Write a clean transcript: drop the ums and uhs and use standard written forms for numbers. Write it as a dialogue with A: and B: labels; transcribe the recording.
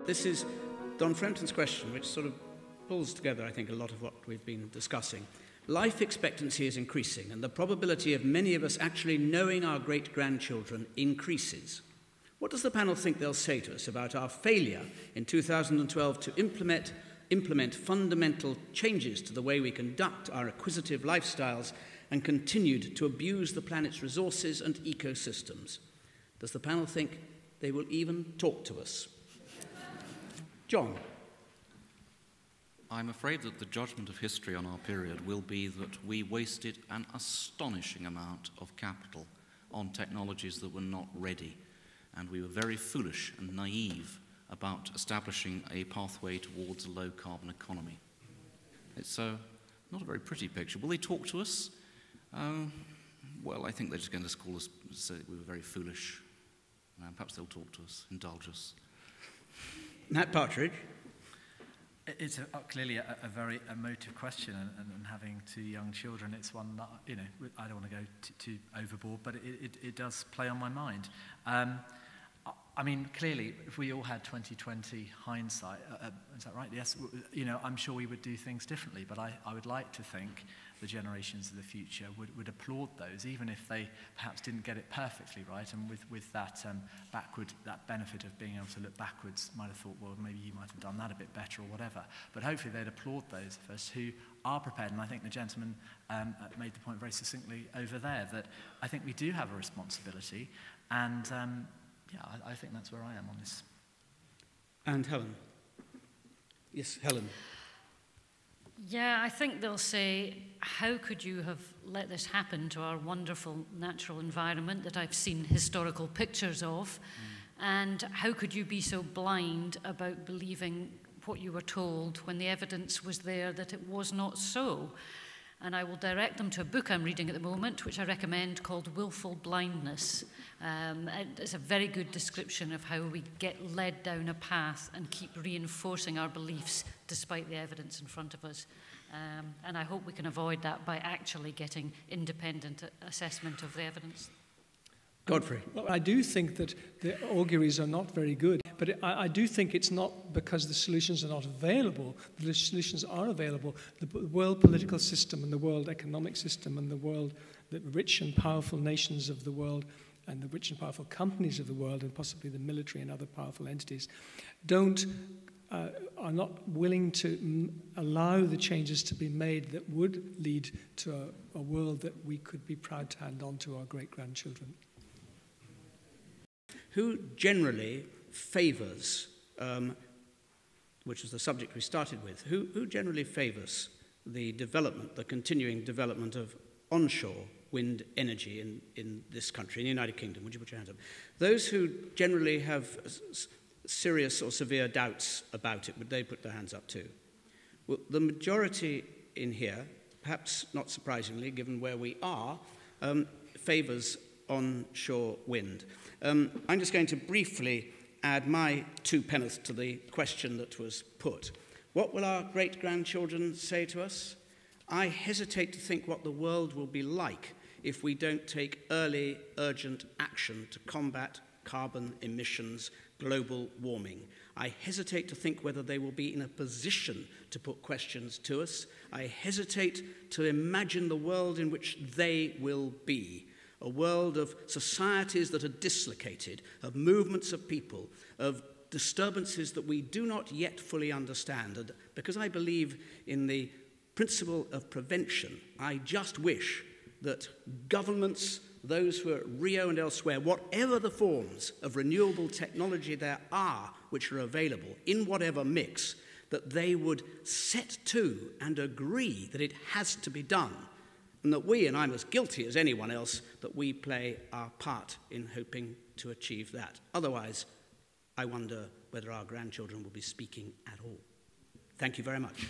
A: This is Don Frampton's question, which sort of pulls together, I think, a lot of what we've been discussing. Life expectancy is increasing, and the probability of many of us actually knowing our great-grandchildren increases. What does the panel think they'll say to us about our failure in 2012 to implement fundamental changes to the way we conduct our acquisitive lifestyles and continued to abuse the planet's resources and ecosystems? Does the panel think they will even talk to us? John.
B: I'm afraid that the judgment of history on our period will be that we wasted an astonishing amount of capital on technologies that were not ready, and we were very foolish and naive about establishing a pathway towards a low-carbon economy. It's not a very pretty picture. Will they talk to us? Well, I think they're just going to call us, say we were very foolish. Perhaps they'll talk to us, indulge us.
A: Matt Partridge.
C: It's clearly a very emotive question, and having two young children, it's one that, you know, I don't want to go too overboard, but it does play on my mind. I mean, clearly, if we all had 20/20 hindsight, is that right? Yes. You know, I'm sure we would do things differently, but I would like to think the generations of the future would applaud those, even if they perhaps didn't get it perfectly right. And with that that benefit of being able to look backwards, might have thought, well, maybe you might have done that a bit better or whatever. But hopefully they'd applaud those of us who are prepared. And I think the gentleman made the point very succinctly over there that I think we do have a responsibility, and yeah, I think that's where I am on this.
A: And Helen. Yes, Helen.
D: Yeah, I think they'll say, how could you have let this happen to our wonderful natural environment that I've seen historical pictures of? And how could you be so blind about believing what you were told when the evidence was there that it was not so? And I will direct them to a book I'm reading at the moment, which I recommend, called Willful Blindness. It's a very good description of how we get led down a path and keep reinforcing our beliefs despite the evidence in front of us. And I hope we can avoid that by actually getting independent assessment of the evidence.
A: Godfrey.
E: Well, I do think that the auguries are not very good, but I do think it's not because the solutions are not available. The solutions are available. The world political system and the world economic system and the rich and powerful nations of the world and the rich and powerful companies of the world and possibly the military and other powerful entities are not willing to allow the changes to be made that would lead to a world that we could be proud to hand on to our great-grandchildren.
A: Who generally favours, which is the subject we started with, who generally favours the continuing development of onshore wind energy in this country, in the United Kingdom? Would you put your hands up? Those who generally have serious or severe doubts about it, would they put their hands up too? Well, the majority in here, perhaps not surprisingly, given where we are, favours onshore wind. I'm just going to briefly add my 2 pence to the question that was put. What will our great-grandchildren say to us? I hesitate to think what the world will be like if we don't take early, urgent action to combat carbon emissions, global warming. I hesitate to think whether they will be in a position to put questions to us. I hesitate to imagine the world in which they will be. A world of societies that are dislocated, of movements of people, of disturbances that we do not yet fully understand. And because I believe in the principle of prevention, I just wish that governments, those who are at Rio and elsewhere, whatever the forms of renewable technology there are which are available, in whatever mix, that they would set to and agree that it has to be done. And that we, and I'm as guilty as anyone else, that we play our part in hoping to achieve that. Otherwise, I wonder whether our grandchildren will be speaking at all. Thank you very much.